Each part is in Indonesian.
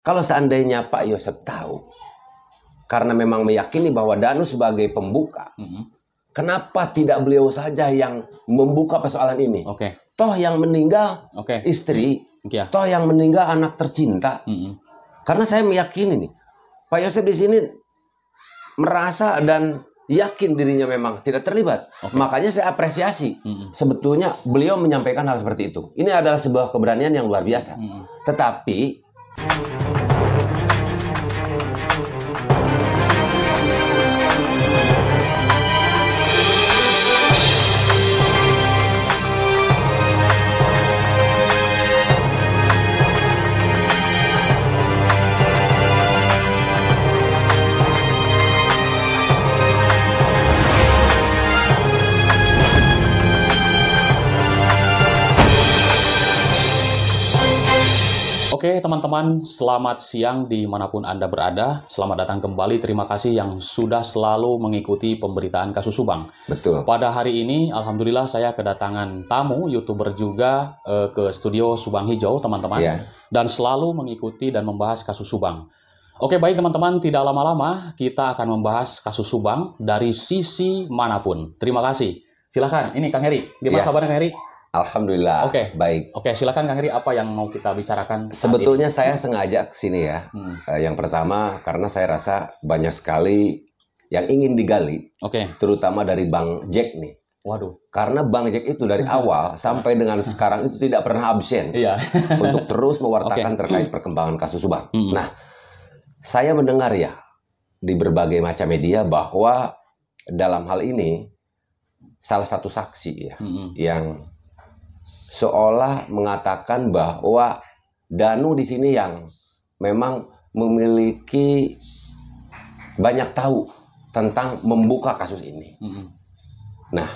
Kalau seandainya Pak Yosep tahu, karena memang meyakini bahwa Danu sebagai pembuka, kenapa tidak beliau saja yang membuka persoalan ini? Toh yang meninggal istri, toh yang meninggal anak tercinta. Karena saya meyakini nih, Pak Yosep di sini merasa dan yakin dirinya memang tidak terlibat. Makanya saya apresiasi. Sebetulnya beliau menyampaikan hal seperti itu. Ini adalah sebuah keberanian yang luar biasa. Tetapi Oke teman-teman, selamat siang dimanapun Anda berada. Selamat datang kembali, terima kasih yang sudah selalu mengikuti pemberitaan kasus Subang. Betul. Pada hari ini, Alhamdulillah saya kedatangan tamu, YouTuber juga ke studio Subang Hijau teman-teman. Dan selalu mengikuti dan membahas kasus Subang. Oke baik teman-teman, tidak lama-lama kita akan membahas kasus Subang dari sisi manapun. Terima kasih. Silahkan, ini Kang Heri. Gimana kabarnya Kang Heri? Alhamdulillah, baik. Oke, silakan Kang Heri, apa yang mau kita bicarakan? Sebetulnya saya sengaja kesini ya. Yang pertama, karena saya rasa banyak sekali yang ingin digali. Terutama dari Bang Jack nih. Waduh. Karena Bang Jack itu dari awal sampai dengan sekarang itu tidak pernah absen. Untuk terus mewartakan terkait perkembangan kasus Subang. Nah, saya mendengar ya di berbagai macam media bahwa dalam hal ini salah satu saksi ya yang seolah mengatakan bahwa Danu di sini yang memang memiliki banyak tahu tentang membuka kasus ini. Nah,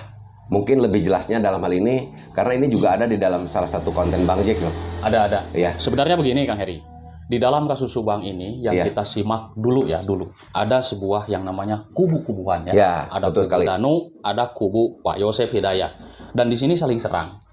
mungkin lebih jelasnya dalam hal ini karena ini juga ada di dalam salah satu konten Bang Jack loh. Ada. Ya. Sebenarnya begini Kang Heri. Di dalam kasus Subang ini yang kita simak dulu. Ada sebuah yang namanya kubu-kubuan ya. Ada kubu sekali. Danu, ada kubu Pak Yosep Hidayah. Dan di sini saling serang.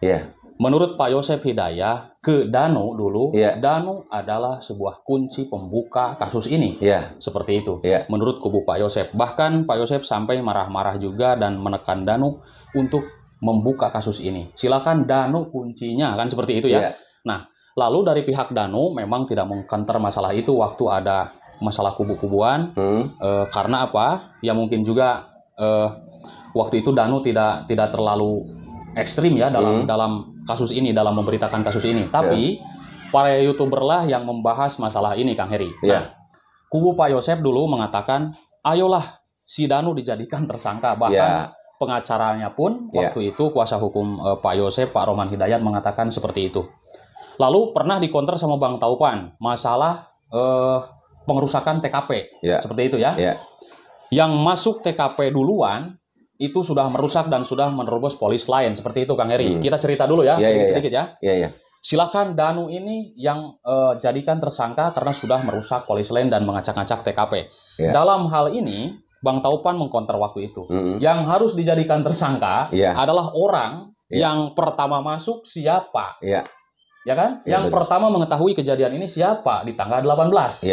Menurut Pak Yosep Hidayah ke Danu dulu, Danu adalah sebuah kunci pembuka kasus ini. Seperti itu. Menurut kubu Pak Yosep. Bahkan Pak Yosep sampai marah-marah juga dan menekan Danu untuk membuka kasus ini. Silakan Danu kuncinya, kan seperti itu ya. Nah, lalu dari pihak Danu memang tidak mengcounter masalah itu waktu ada masalah kubu-kubuan. Karena apa? Ya mungkin juga waktu itu Danu tidak terlalu ekstrim ya dalam kasus ini, dalam memberitakan kasus ini. Tapi para YouTuber lah yang membahas masalah ini, Kang Heri. Nah, kubu Pak Yosep dulu mengatakan, ayolah si Danu dijadikan tersangka. Bahkan pengacaranya pun waktu itu kuasa hukum Pak Yosep, Pak Roman Hidayat mengatakan seperti itu. Lalu pernah dikonter sama Bang Taupan masalah pengerusakan TKP. Seperti itu ya. Yang masuk TKP duluan itu sudah merusak dan sudah menerobos polis lain. Seperti itu Kang Heri. Kita cerita dulu ya, sedikit ya. Silakan Danu ini yang jadikan tersangka karena sudah merusak polis lain dan mengacak-acak TKP. Dalam hal ini, Bang Taupan mengkonter waktu itu. Yang harus dijadikan tersangka adalah orang yang pertama masuk siapa. Ya kan? Yang pertama mengetahui kejadian ini siapa di tanggal 18.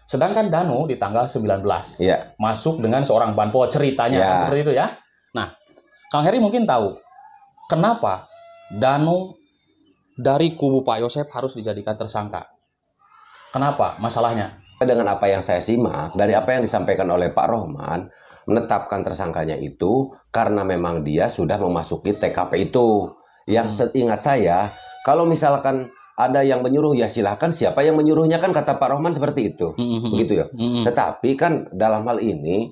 Sedangkan Danu di tanggal 19. Masuk dengan seorang banpol ceritanya kan seperti itu ya. Nah, Kang Heri mungkin tahu kenapa Danu dari kubu Pak Yosep harus dijadikan tersangka. Kenapa masalahnya? Dengan apa yang saya simak dari apa yang disampaikan oleh Pak Rohman, menetapkan tersangkanya itu karena memang dia sudah memasuki TKP itu. Yang seingat saya, kalau misalkan ada yang menyuruh, ya silahkan siapa yang menyuruhnya kan kata Pak Rohman seperti itu. Begitu ya. Tetapi kan dalam hal ini,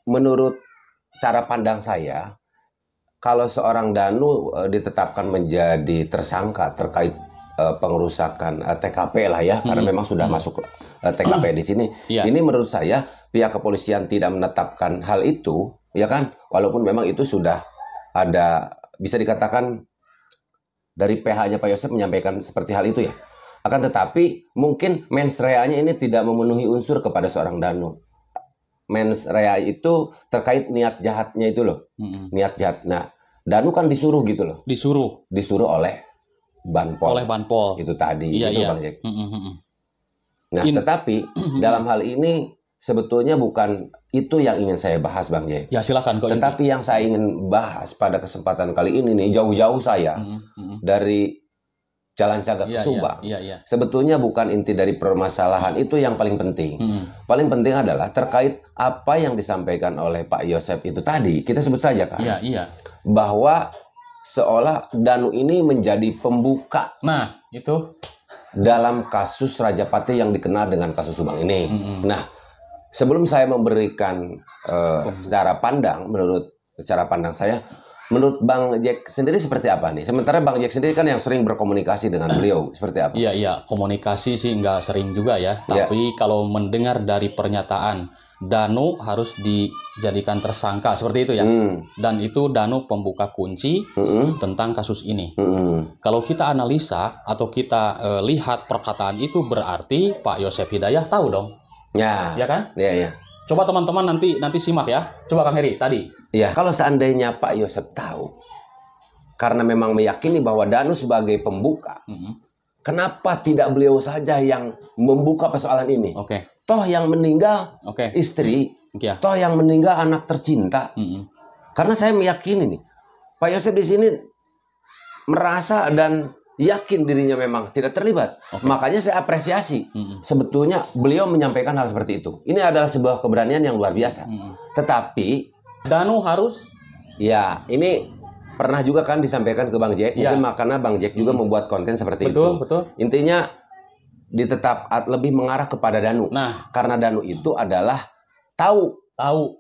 menurut cara pandang saya, kalau seorang Danu ditetapkan menjadi tersangka terkait pengerusakan TKP lah ya, karena memang sudah masuk TKP di sini. Ini menurut saya pihak kepolisian tidak menetapkan hal itu, ya kan? Walaupun memang itu sudah ada, bisa dikatakan dari PH-nya Pak Yosep menyampaikan seperti hal itu ya. Akan tetapi mungkin mens rea-nya ini tidak memenuhi unsur kepada seorang Danu. Mens rea itu terkait niat jahatnya itu loh. Niat jahat. Nah, Danu kan disuruh gitu loh. Disuruh oleh banpol. Oleh banpol. Itu tadi. Iya, itu iya. Bang Jack. Nah, tetapi dalam hal ini sebetulnya bukan itu yang ingin saya bahas, Bang Jack. Ya, silakan. Tetapi yang saya ingin bahas pada kesempatan kali ini nih, jauh-jauh saya dari Jalan Cagak ke Subang. Sebetulnya bukan inti dari permasalahan itu yang paling penting. Paling penting adalah terkait apa yang disampaikan oleh Pak Yosep itu tadi. Kita sebut saja kan. Bahwa seolah Danu ini menjadi pembuka. Nah, itu dalam kasus Rajapati yang dikenal dengan kasus Subang ini. Nah, sebelum saya memberikan cara pandang, cara pandang saya, menurut Bang Jack sendiri seperti apa nih? Sementara Bang Jack sendiri kan yang sering berkomunikasi dengan beliau, seperti apa? Iya, komunikasi sih nggak sering juga ya. Tapi kalau mendengar dari pernyataan Danu harus dijadikan tersangka, seperti itu ya. Dan itu Danu pembuka kunci tentang kasus ini. Kalau kita analisa atau kita lihat perkataan itu, berarti Pak Yosep Hidayah tahu dong. Ya kan? Iya. Coba teman-teman nanti simak ya. Coba Kang Heri tadi. Iya, kalau seandainya Pak Yosep tahu, karena memang meyakini bahwa Danu sebagai pembuka, kenapa tidak beliau saja yang membuka persoalan ini? Toh yang meninggal istri, toh yang meninggal anak tercinta. Karena saya meyakini nih, Pak Yosep di sini merasa dan yakin dirinya memang tidak terlibat. Makanya saya apresiasi. Sebetulnya beliau menyampaikan hal seperti itu. Ini adalah sebuah keberanian yang luar biasa. Tetapi Danu harus, ya ini pernah juga kan disampaikan ke Bang Jack. Mungkin karena Bang Jack juga membuat konten seperti itu. Betul. Intinya ditetap lebih mengarah kepada Danu. Nah, karena Danu itu adalah tahu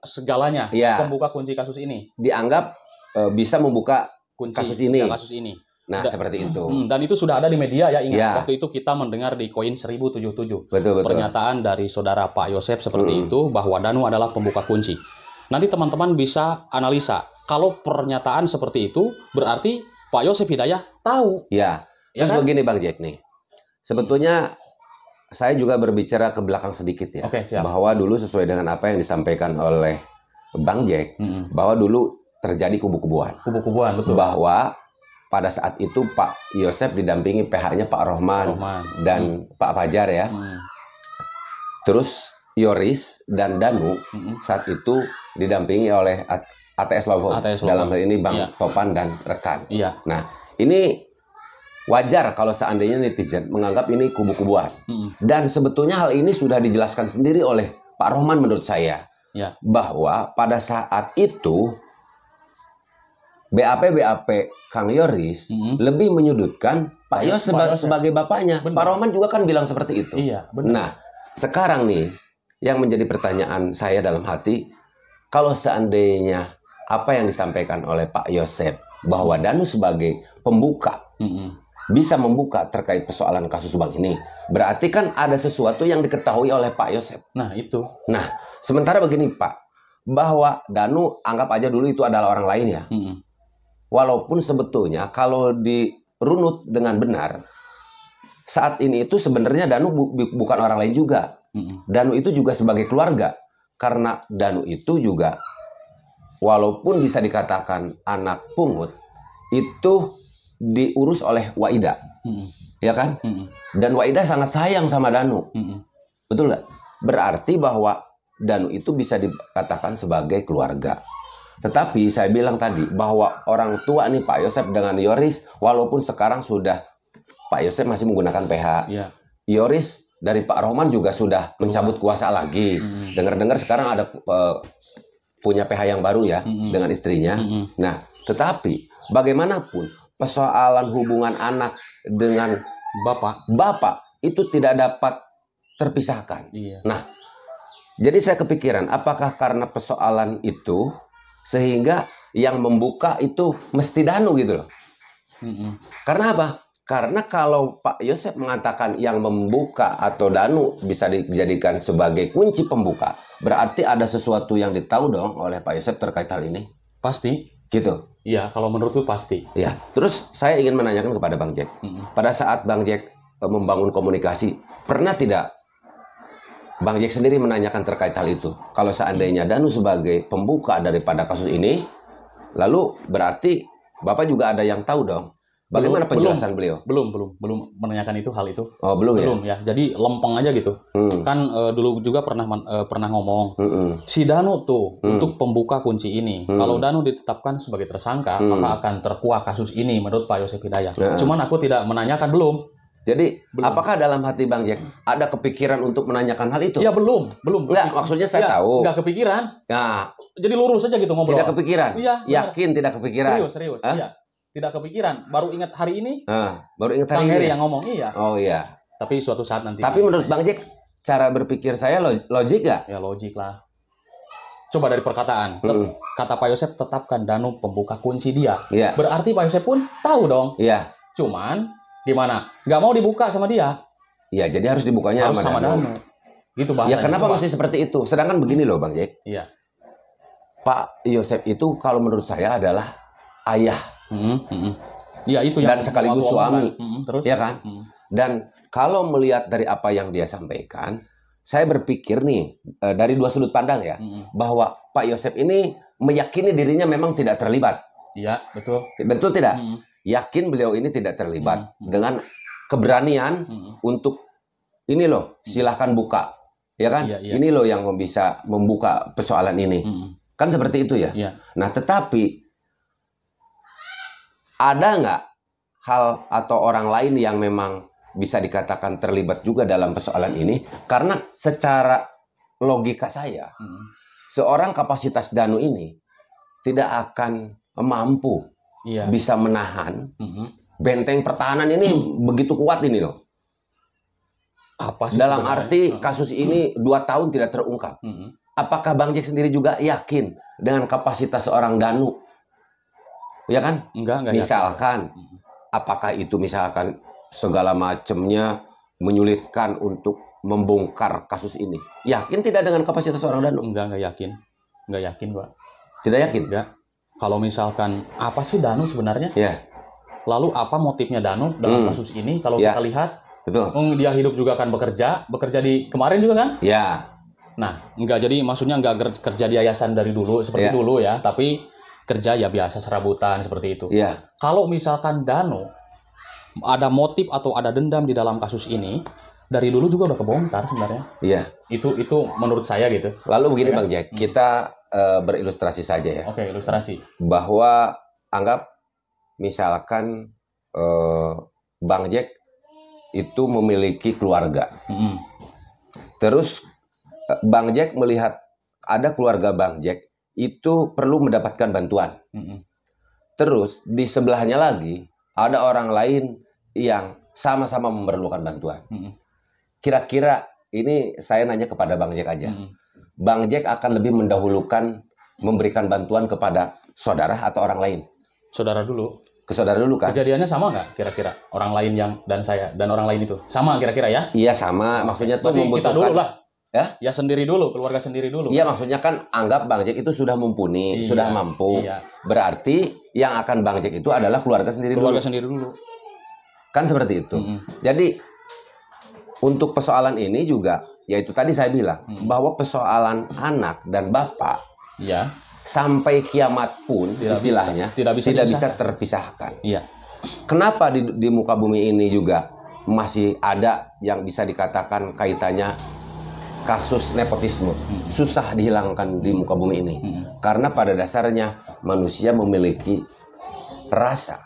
segalanya. Pembuka kunci kasus ini. Dianggap bisa membuka kasus ini. Nah, seperti itu. Dan itu sudah ada di media ya, ingat. Waktu itu kita mendengar di Koin 1077. Betul. Pernyataan dari saudara Pak Yosep seperti itu, bahwa Danu adalah pembuka kunci. Nanti teman-teman bisa analisa. Kalau pernyataan seperti itu, berarti Pak Yosep Hidayah tahu. Terus kan? Begini Bang Jack nih. Sebetulnya saya juga berbicara ke belakang sedikit ya. Bahwa dulu sesuai dengan apa yang disampaikan oleh Bang Jack, bahwa dulu terjadi kubu-kubuan. Betul. Bahwa pada saat itu Pak Yosep didampingi PH-nya Pak Rohman dan Pak Fajar ya. Terus Yoris dan Danu saat itu didampingi oleh ATS Lovo. Dalam hal ini Bang Topan dan rekan. Nah, ini wajar kalau seandainya netizen menganggap ini kubu-kubuan. Dan sebetulnya hal ini sudah dijelaskan sendiri oleh Pak Rohman menurut saya. Bahwa pada saat itu BAP Kang Yoris lebih menyudutkan Pak Yos sebagai bapaknya. Pak Rohman juga kan bilang seperti itu. Nah, sekarang nih yang menjadi pertanyaan saya dalam hati, kalau seandainya apa yang disampaikan oleh Pak Yosep bahwa Danu sebagai pembuka bisa membuka terkait persoalan kasus Subang ini, berarti kan ada sesuatu yang diketahui oleh Pak Yosep. Nah, itu. Nah, sementara begini Pak, bahwa Danu anggap aja dulu itu adalah orang lain ya. Walaupun sebetulnya kalau dirunut dengan benar, saat ini itu sebenarnya Danu bukan orang lain juga. Danu itu juga sebagai keluarga. Karena Danu itu juga, walaupun bisa dikatakan anak pungut, itu diurus oleh Waida. Ya kan? Dan Waida sangat sayang sama Danu. Betul nggak? Berarti bahwa Danu itu bisa dikatakan sebagai keluarga. Tetapi saya bilang tadi bahwa orang tua nih Pak Yosep dengan Yoris, walaupun sekarang sudah Pak Yosep masih menggunakan PH, Yoris dari Pak Rohman juga sudah mencabut kuasa lagi. Dengar-dengar sekarang ada punya PH yang baru ya dengan istrinya. Nah, tetapi bagaimanapun persoalan hubungan anak dengan bapak itu tidak dapat terpisahkan. Nah, jadi saya kepikiran apakah karena persoalan itu sehingga yang membuka itu mesti Danu gitu loh. Karena apa? Karena kalau Pak Yosep mengatakan yang membuka atau Danu bisa dijadikan sebagai kunci pembuka, berarti ada sesuatu yang ditahu dong oleh Pak Yosep terkait hal ini. Pasti. Gitu. Iya, kalau menurutku pasti. Iya. Terus saya ingin menanyakan kepada Bang Jack. Pada saat Bang Jack membangun komunikasi, pernah tidak Bang Jack sendiri menanyakan terkait hal itu? Kalau seandainya Danu sebagai pembuka daripada kasus ini, lalu berarti Bapak juga ada yang tahu dong. Bagaimana penjelasan beliau? Belum menanyakan hal itu. Oh, belum ya. Jadi lempeng aja gitu. Kan dulu juga pernah ngomong. Si Danu tuh untuk pembuka kunci ini. Kalau Danu ditetapkan sebagai tersangka, maka akan terkuak kasus ini menurut Pak Yosef Hidayat. Cuman aku tidak menanyakan belum. Jadi, apakah dalam hati Bang Jack ada kepikiran untuk menanyakan hal itu? Ya, belum. Enggak, maksudnya saya tahu. Enggak kepikiran. Nah, jadi lurus aja gitu ngobrol. Tidak kepikiran? Iya. Yakin tidak kepikiran? Serius. Iya. Tidak kepikiran. Baru ingat hari ini. Baru ingat hari ini. Kang Heri yang ngomong, iya. Oh iya. Tapi suatu saat nanti. Tapi menurut Bang Jack, cara berpikir saya logik nggak? Ya logik lah. Coba dari perkataan. Kata Pak Yosef, tetapkan Danu pembuka kunci dia. Iya. Berarti Pak Yosef pun tahu dong. Iya. Cuman gimana? Nggak mau dibuka sama dia. Iya, jadi harus dibukanya sama Danu. Gitu bahasanya. Ya kenapa masih seperti itu? Sedangkan begini loh Bang Jack. Iya. Pak Yosef itu kalau menurut saya adalah ayah. Ya, itu yang dan sekaligus suami. Terus? Ya kan? Dan kalau melihat dari apa yang dia sampaikan, saya berpikir nih dari dua sudut pandang ya, bahwa Pak Yosef ini meyakini dirinya memang tidak terlibat. Iya, betul. Betul tidak? Yakin beliau ini tidak terlibat dengan keberanian untuk ini loh, silahkan buka. Ya kan? Iya. Ini loh yang bisa membuka persoalan ini. Kan seperti itu ya? Iya. Nah, tetapi ada nggak hal atau orang lain yang memang bisa dikatakan terlibat juga dalam persoalan ini? Karena secara logika saya, seorang kapasitas Danu ini tidak akan mampu bisa menahan benteng pertahanan ini begitu kuat ini loh. Apa sih dalam sebenarnya? Arti kasus ini 2 tahun tidak terungkap. Apakah Bang Jack sendiri juga yakin dengan kapasitas seorang Danu? Ya kan? Enggak misalkan yakin. Apakah itu misalkan segala macamnya menyulitkan untuk membongkar kasus ini? Yakin tidak dengan kapasitas seorang Danu? Enggak yakin. Enggak yakin, Pak. Tidak yakin? Enggak. Kalau misalkan apa sih Danu sebenarnya? Ya. Lalu apa motifnya Danu dalam kasus ini? Kalau kita lihat, betul. Dia hidup juga kan bekerja di kemarin juga kan? Ya. Nah, enggak, jadi maksudnya enggak kerja di yayasan dari dulu seperti dulu ya, tapi kerja ya biasa serabutan seperti itu. Iya. Kalau misalkan Danu ada motif atau ada dendam di dalam kasus ini, dari dulu juga udah kebongkar sebenarnya. Iya. Itu menurut saya gitu. Lalu begini Bang Jack, kita berilustrasi saja ya. Oke, ilustrasi. Bahwa anggap misalkan Bang Jack itu memiliki keluarga. Terus Bang Jack melihat ada keluarga Bang Jack itu perlu mendapatkan bantuan. Terus di sebelahnya lagi ada orang lain yang sama-sama memerlukan bantuan. Kira-kira ini saya nanya kepada Bang Jack aja. Bang Jack akan lebih mendahulukan memberikan bantuan kepada saudara atau orang lain? Saudara dulu. Ke saudara dulu kan? Kejadiannya sama nggak kira-kira? Orang lain yang dan saya dan orang lain itu sama kira-kira ya? Iya sama. Maksudnya tuh membutuhkan. Kita dulu lah. Ya sendiri dulu, keluarga sendiri dulu. Iya, maksudnya kan anggap Bang Jack itu sudah mumpuni, sudah mampu. Iya. Berarti yang akan Bang Jack itu adalah keluarga sendiri dulu. Kan seperti itu. Jadi untuk persoalan ini juga, yaitu tadi saya bilang bahwa persoalan anak dan bapak, sampai kiamat pun istilahnya tidak bisa terpisahkan. Iya. Kenapa di muka bumi ini juga masih ada yang bisa dikatakan kaitannya kasus nepotisme susah dihilangkan di muka bumi ini? Karena pada dasarnya manusia memiliki rasa,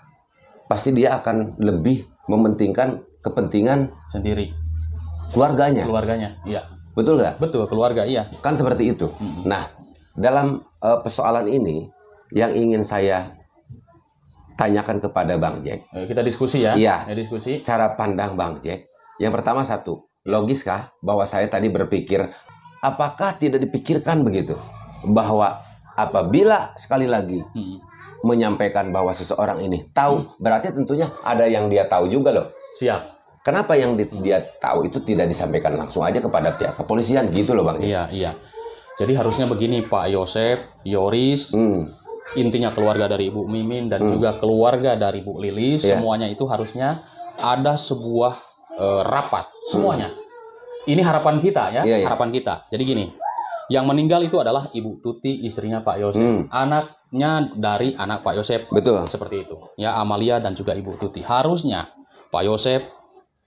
pasti dia akan lebih mementingkan kepentingan sendiri, keluarganya, iya. Betul nggak? Betul, keluarga, iya. Kan seperti itu. Nah, dalam persoalan ini yang ingin saya tanyakan kepada Bang Jack, kita diskusi ya. Iya. Diskusi. Cara pandang Bang Jack, yang pertama satu, logiskah bahwa saya tadi berpikir, apakah tidak dipikirkan begitu bahwa apabila sekali lagi menyampaikan bahwa seseorang ini tahu, berarti tentunya ada yang dia tahu juga loh. Siap. Kenapa yang dia tahu itu tidak disampaikan langsung aja kepada pihak kepolisian gitu loh Bang? Iya. Jadi harusnya begini Pak Yosef, Yoris, intinya keluarga dari Ibu Mimin dan juga keluarga dari Bu Lilis, semuanya itu harusnya ada sebuah rapat semuanya. Ini harapan kita ya, harapan kita. Jadi gini, yang meninggal itu adalah Ibu Tuti, istrinya Pak Yosef, anak anaknya dari anak Pak Yosef. Betul. Seperti itu. Ya, Amalia dan juga Ibu Tuti. Harusnya Pak Yosef,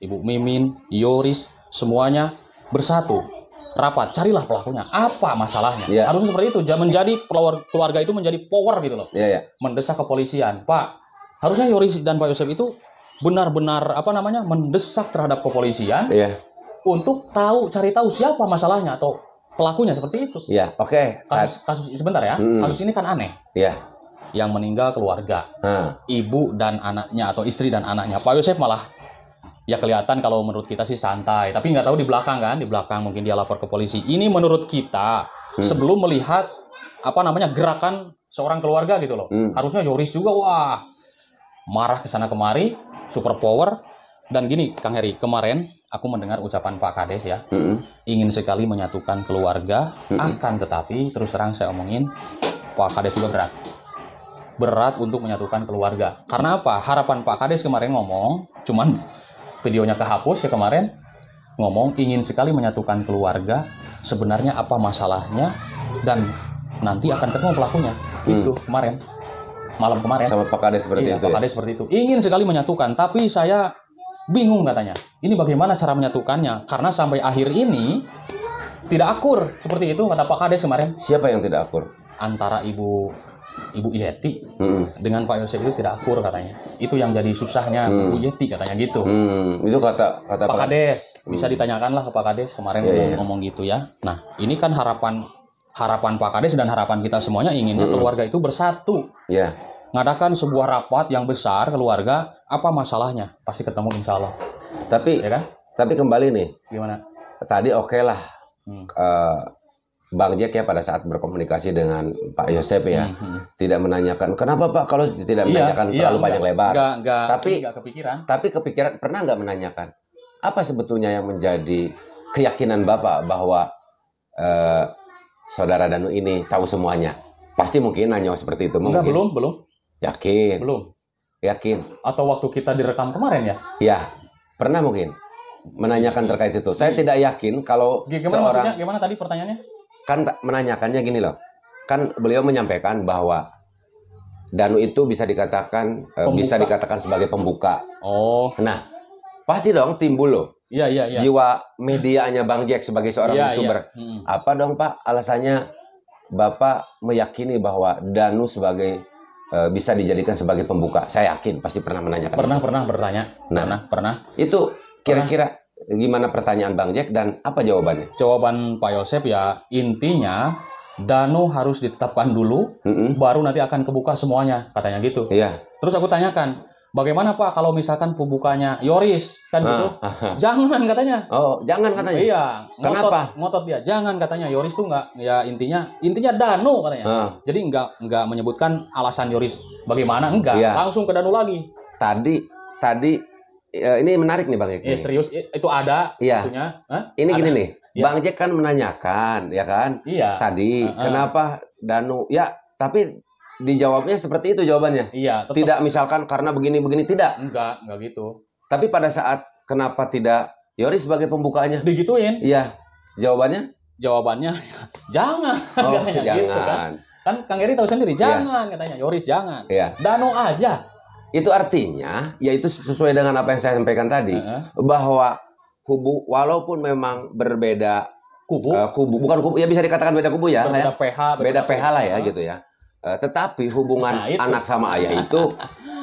Ibu Mimin, Yoris, semuanya bersatu. Rapat, carilah pelakunya. Apa masalahnya? Ya. Harusnya seperti itu. Menjadi keluarga itu menjadi power gitu loh. Ya. Mendesak kepolisian. Pak, harusnya Yoris dan Pak Yosef itu benar-benar mendesak terhadap kepolisian. Ya. Untuk cari tahu siapa masalahnya atau pelakunya seperti itu. Ya, oke. Kasus sebentar ya. Kasus ini kan aneh. Ya. Yang meninggal keluarga. Ibu dan anaknya atau istri dan anaknya. Pak Yosef malah ya kelihatan kalau menurut kita sih santai, tapi nggak tahu di belakang kan, di belakang mungkin dia lapor ke polisi. Ini menurut kita sebelum melihat gerakan seorang keluarga gitu loh. Harusnya Yoris juga marah ke sana kemari, super power. Dan gini Kang Heri, kemarin aku mendengar ucapan Pak Kades ya, ingin sekali menyatukan keluarga, akan tetapi terus terang saya omongin, Pak Kades juga berat untuk menyatukan keluarga. Karena apa? Harapan Pak Kades kemarin ngomong, cuman videonya kehapus ya kemarin, ngomong ingin sekali menyatukan keluarga, sebenarnya apa masalahnya, dan nanti akan ketemu pelakunya. Gitu kemarin, malam kemarin. Sama Pak Kades seperti itu. Pak Kades seperti itu. Ingin sekali menyatukan, tapi saya bingung katanya. Ini bagaimana cara menyatukannya? Karena sampai akhir ini tidak akur seperti itu kata Pak Kades kemarin. Siapa yang tidak akur? Antara Ibu Yeti dengan Pak Yosef itu tidak akur katanya. Itu yang jadi susahnya Ibu Yeti katanya gitu. Itu kata Pak Kades. Bisa ditanyakanlah ke Pak Kades kemarin ngomong gitu ya. Nah, ini kan harapan Pak Kades dan harapan kita semuanya inginnya keluarga itu bersatu. Iya. Ngadakan sebuah rapat yang besar keluarga, apa masalahnya? Pasti ketemu insya Allah. Tapi ya kan? Tapi kembali nih. Gimana? Tadi oke lah. Bang Jack ya pada saat berkomunikasi dengan Pak Yosef ya, tidak menanyakan kenapa Pak kalau tidak menanyakan terlalu banyak lebar. Enggak kepikiran. Tapi kepikiran pernah nggak menanyakan apa sebetulnya yang menjadi keyakinan Bapak bahwa saudara Danu ini tahu semuanya? Pasti mungkin nanya seperti itu. Enggak, belum. Yakin? Belum. Yakin? Atau waktu kita direkam kemarin ya? Ya, pernah mungkin menanyakan terkait itu. Saya tidak yakin kalau maksudnya? Gimana tadi pertanyaannya? Kan menanyakannya gini loh. Kan beliau menyampaikan bahwa Danu itu bisa dikatakan sebagai pembuka. Oh. Nah, pasti dong timbul loh. Iya. Jiwa medianya Bang Jack sebagai seorang YouTuber. Apa dong Pak alasannya Bapak meyakini bahwa Danu bisa dijadikan sebagai pembuka? Saya yakin pasti pernah menanyakan. Pernah bertanya. Pernah. Itu kira-kira gimana pertanyaan Bang Jack dan apa jawabannya? Jawaban Pak Yosef ya intinya Danu harus ditetapkan dulu, baru nanti akan kebuka semuanya, katanya gitu. Iya. Terus aku tanyakan, bagaimana Pak kalau misalkan pembukanya Yoris kan gitu? Jangan katanya. Oh, jangan katanya. Iya. Kenapa? Ngotot dia. Jangan katanya. Yoris tuh nggak. Ya intinya Danu katanya. Jadi nggak menyebutkan alasan Yoris bagaimana, enggak. Iya. Langsung ke Danu lagi. Tadi ini menarik nih Bang Jack. Serius itu ada. Iya. Ini ada. Gini nih. Ya. Bang Jack kan menanyakan, ya kan? Iya. Tadi kenapa Danu? Ya, tapi dijawabnya seperti itu jawabannya. Iya. Tetap. Tidak misalkan karena begini-begini, tidak. Enggak gitu. Tapi pada saat kenapa tidak Yoris sebagai pembukanya? Digituin. Iya. Jawabannya jangan. Oh, katanya jangan. gitu kan Kang Heri tahu sendiri, jangan katanya. Yoris jangan. Iya. Danu aja. Itu artinya, yaitu sesuai dengan apa yang saya sampaikan tadi, bahwa walaupun memang berbeda kubu, bukan kubu, ya bisa dikatakan beda kubu ya, beda PH lah ya gitu ya. Tetapi hubungan anak sama ayah itu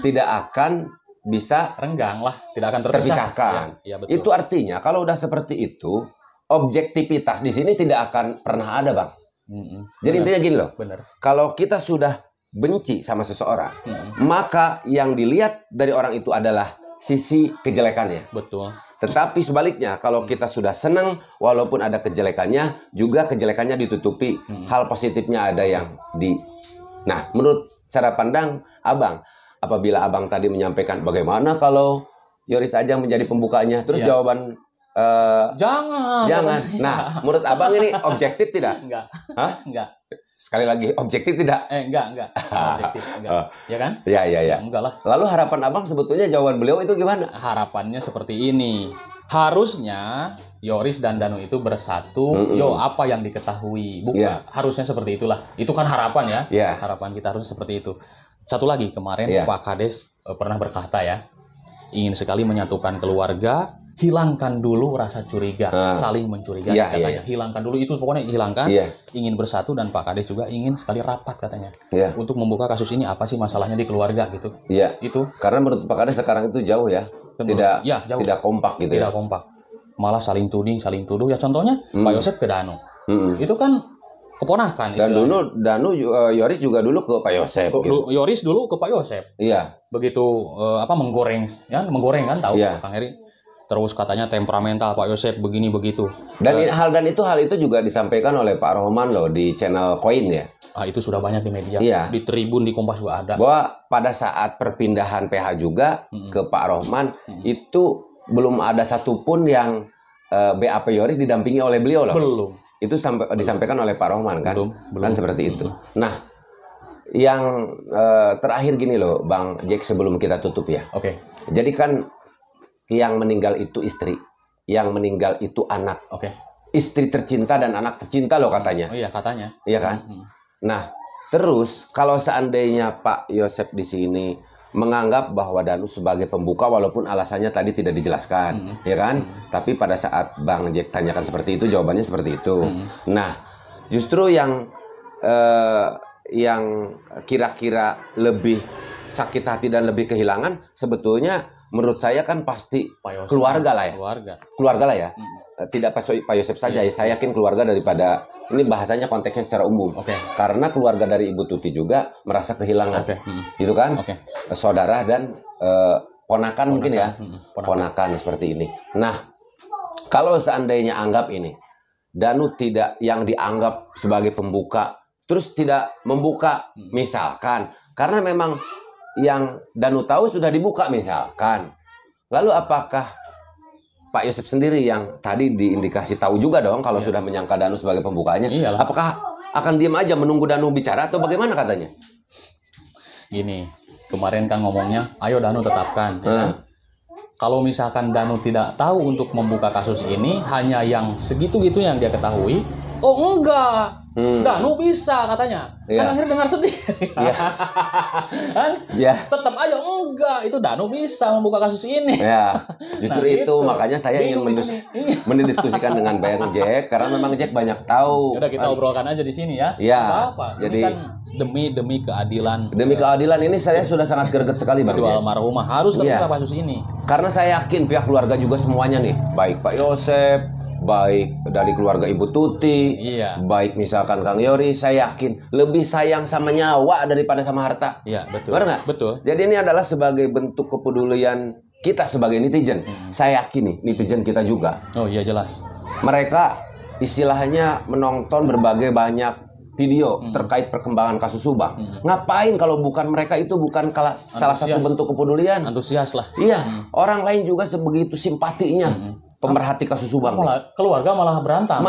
tidak akan bisa renggang lah, tidak akan terpisahkan. Ya, betul. Itu artinya kalau udah seperti itu, objektivitas di sini tidak akan pernah ada, Bang. Jadi intinya gini loh, kalau kita sudah benci sama seseorang, maka yang dilihat dari orang itu adalah sisi kejelekannya. Betul. Tetapi sebaliknya, kalau kita sudah senang, walaupun ada kejelekannya, juga kejelekannya ditutupi. Hal positifnya ada yang Nah, menurut cara pandang Abang, apabila Abang tadi menyampaikan bagaimana kalau Yoris aja menjadi pembukanya, terus jawaban jangan. Nah, menurut Abang ini objektif tidak? Enggak. Hah? Enggak. Sekali lagi, objektif tidak? Enggak. Objektif, enggak. Ya kan? Ya. Enggak lah. Lalu harapan Abang sebetulnya jawaban beliau itu gimana? Harapannya seperti ini. Harusnya Yoris dan Danu itu bersatu. Yo, apa yang diketahui? Bukan, harusnya seperti itulah. Itu kan harapan ya. Harapan kita harusnya seperti itu. Satu lagi, kemarin Pak Kades pernah berkata ya, ingin sekali menyatukan keluarga, hilangkan dulu rasa curiga, saling mencurigai katanya. Hilangkan dulu itu, pokoknya hilangkan. Ingin bersatu, dan Pak Kades juga ingin sekali rapat katanya. Untuk membuka kasus ini, apa sih masalahnya di keluarga gitu. Itu. Karena menurut Pak Kades sekarang itu jauh ya. Jauh. Tidak kompak gitu. Tidak kompak. Malah saling tuding, saling tuduh. Ya contohnya Pak Yosef ke Danu. Itu kan keponakan. Dan dulu Danu Yoris juga dulu ke Pak Yosef. Gitu. Yoris dulu ke Pak Yosef. Begitu menggoreng kan, tahu Kang Heri. Terus katanya temperamental Pak Yosef begini begitu. Dan hal itu juga disampaikan oleh Pak Rohman loh di channel Koin ya. Itu sudah banyak di media. Di Tribun, di Kompas juga ada. Bahwa pada saat perpindahan PH juga ke Pak Rohman itu belum ada satupun yang BAP Yoris didampingi oleh beliau loh. Belum. Itu disampaikan oleh Pak Rohman kan. Belum. Kan seperti itu. Nah, yang terakhir gini loh Bang Jack, sebelum kita tutup ya. Oke. Jadi kan yang meninggal itu istri, yang meninggal itu anak. Oke. Istri tercinta dan anak tercinta loh katanya. Oh iya, katanya. Iya kan? Nah, terus kalau seandainya Pak Yosef di sini menganggap bahwa Danu sebagai pembuka, walaupun alasannya tadi tidak dijelaskan, ya kan? Tapi pada saat Bang Jack tanyakan seperti itu, jawabannya seperti itu. Nah, justru yang kira-kira lebih sakit hati dan lebih kehilangan, sebetulnya menurut saya kan pasti keluarga lah ya. Keluarga lah ya. Tidak Pak Yosef saja ya, saya yakin keluarga daripada, ini bahasanya konteksnya secara umum. Karena keluarga dari Ibu Tuti juga merasa kehilangan. Gitu kan? Saudara dan ponakan mungkin ya. Ponakan seperti ini. Nah, kalau seandainya anggap ini Danu tidak yang dianggap sebagai pembuka, terus tidak membuka misalkan, karena memang yang Danu tahu sudah dibuka misalkan. Lalu apakah Pak Yosef sendiri yang tadi diindikasi tahu juga dong kalau sudah menyangka Danu sebagai pembukanya, apakah akan diam aja menunggu Danu bicara atau bagaimana katanya? Gini, kemarin kan ngomongnya, ayo Danu tetapkan. Ya? Kalau misalkan Danu tidak tahu untuk membuka kasus ini, hanya yang segitu-gitu yang dia ketahui, oh enggak, Danu bisa katanya. Kan akhirnya dengar sendiri. Kan? Tetap aja enggak, itu Danu bisa membuka kasus ini. Justru itu gitu. Makanya saya ingin mendiskusikan dengan Bang Jack, karena memang Jack banyak tahu. Udah kita obrolkan aja di sini ya. Apa-apa. Jadi ini kan demi keadilan. Demi keadilan ini saya sudah sangat greget sekali Bang Jack. Almarhumah harus terbuka kasus ini. Karena saya yakin pihak keluarga juga semuanya nih, baik Pak Yosef, baik dari keluarga Ibu Tuti, baik misalkan Kang Yori, saya yakin lebih sayang sama nyawa daripada sama harta. Betul. Benar nggak? Betul. Jadi ini adalah sebagai bentuk kepedulian kita sebagai netizen. Saya yakin nih, netizen kita juga. Oh iya, jelas. Mereka istilahnya menonton berbagai banyak video terkait perkembangan kasus Subang. Ngapain kalau bukan mereka, itu bukan salah satu bentuk kepedulian? Antusias lah. Orang lain juga sebegitu simpatinya. Pemerhati kasus Subang. Keluarga malah berantem.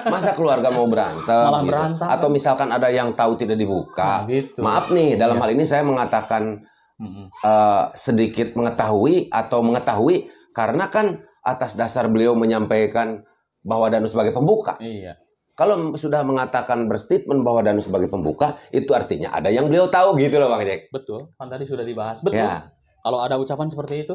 Masa keluarga mau berantem? Malah gitu. Berantem. Atau misalkan ada yang tahu tidak dibuka. Gitu. Maaf nih, dalam hal ini saya mengatakan sedikit mengetahui karena kan atas dasar beliau menyampaikan bahwa Danu sebagai pembuka. Kalau sudah mengatakan berstatement bahwa Danu sebagai pembuka, itu artinya ada yang beliau tahu gitu loh Bang Jack. Betul, kan tadi sudah dibahas. Betul. Kalau ada ucapan seperti itu,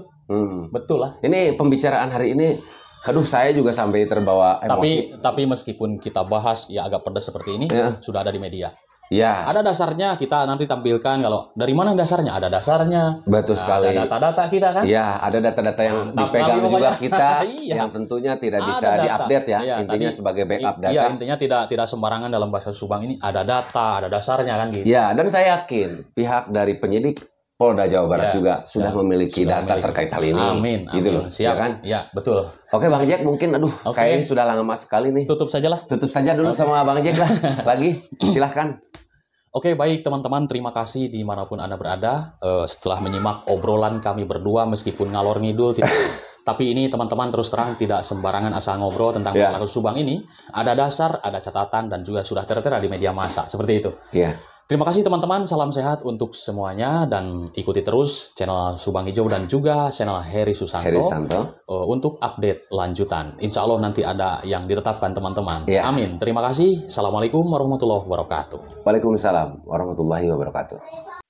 betul lah. Ini pembicaraan hari ini, aduh saya juga sampai terbawa emosi. Tapi meskipun kita bahas ya agak pedas seperti ini, sudah ada di media. Ada dasarnya, kita nanti tampilkan kalau dari mana dasarnya, ada dasarnya. Betul sekali. Ada data-data kita kan? Ada data-data yang dipegang juga kita, yang tentunya tidak bisa diupdate ya. Intinya sebagai backup data. Intinya tidak sembarangan dalam bahasa Subang ini, ada data, ada dasarnya kan gitu. Dan saya yakin pihak dari penyidik Polda Jawa Barat juga sudah memiliki data terkait hal ini. Amin. Gitu loh. Siap. Kan? Betul. Oke Bang Jack, mungkin kayaknya sudah lama sekali nih. Tutup saja dulu sama Bang Jack lah. Lagi, silahkan. Oke, baik teman-teman, terima kasih dimanapun Anda berada. Setelah menyimak obrolan kami berdua, meskipun ngalor ngidul, tapi ini teman-teman terus terang tidak sembarangan asal ngobrol tentang masalah Subang ini. Ada dasar, ada catatan, dan juga sudah tertera di media massa. Seperti itu. Terima kasih teman-teman, salam sehat untuk semuanya dan ikuti terus channel Subang Hijau dan juga channel Heri Susanto untuk update lanjutan. Insya Allah nanti ada yang ditetapkan teman-teman. Ya. Amin. Terima kasih. Assalamualaikum warahmatullahi wabarakatuh. Waalaikumsalam warahmatullahi wabarakatuh.